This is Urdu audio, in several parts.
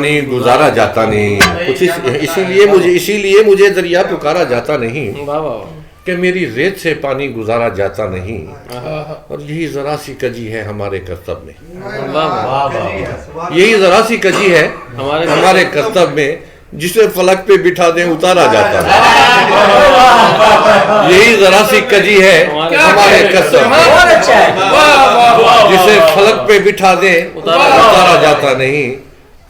پانی گزارا جاتا نہیں، کچھ اسی لیے مجھے دریا پکارا جاتا نہیں کہ میری ریت سے پانی گزارا جاتا نہیں، اور یہی ذرا سی کجی ہے ہمارے کرتب میں، یہی ذرا سی کجی ہے ہمارے کرتب میں، جسے فلک پہ بٹھا دیں اتارا جاتا ہے، یہی ذرا سی کجی ہے ہمارے کرتب میں، جسے فلک پہ بٹھا دیں اتارا جاتا نہیں۔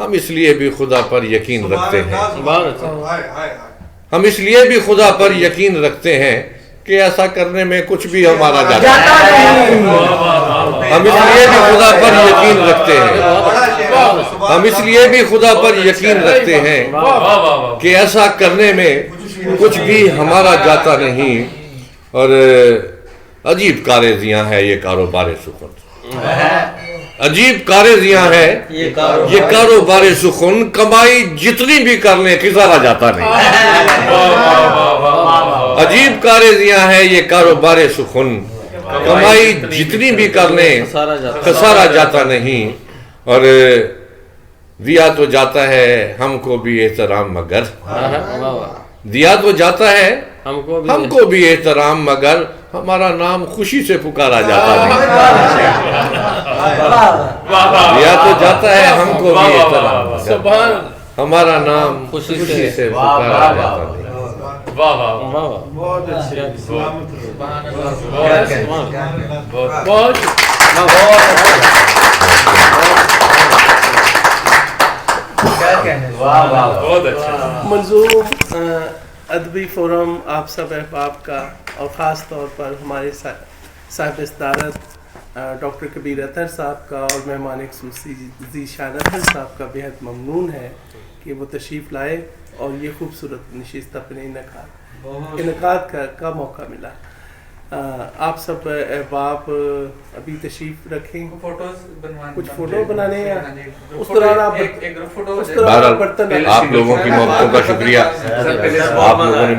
ہم اس لیے بھی خدا پر یقین رکھتے ہیں، ہم اس لیے بھی خدا پر یقین رکھتے ہیں کہ ایسا کرنے میں کچھ بھی ہمارا جاتا نہیں، ہم اس لیے بھی خدا پر یقین رکھتے ہیں، ہم اس لیے بھی خدا پر یقین رکھتے ہیں کہ ایسا کرنے میں کچھ بھی ہمارا جاتا نہیں۔ اور عجیب کارزیاں ہے یہ کاروبار سخن، عجیب کارزیاں ہے یہ کاروبار سخن، کمائی جتنی بھی کر لیں خسارا جاتا نہیں، عجیب کارزیاں ہے یہ کاروبار سخن، کمائی جتنی بھی کر لیں خسارا جاتا نہیں۔ اور دیا تو جاتا ہے ہم کو بھی احترام مگر، دیا تو جاتا ہے ہم کو بھی احترام مگر، ہمارا نام خوشی سے پکارا جاتا نہیں، دیا تو جاتا ہے ہم کو بھی احترام مگر، ہمارا نام خوشی سے پکارا جاتا نہیں۔ منظور ادبی فورم آپ سب احباب کا، اور خاص طور پر ہمارے صاحب صدارت ڈاکٹر کبیر اطہر صاحب کا اور مہمان خصوصی ذیشان اطہر صاحب کا بہت ممنون ہے کہ وہ تشریف لائے اور یہ خوبصورت نشست اپنے انعقاد کا موقع ملا۔ آپ سب احباب ابھی تشریف رکھیں، کچھ فوٹو بنانے ہیں، اس دوران آپ آپ لوگوں کی محبتوں کا شکریہ، آپ لوگوں نے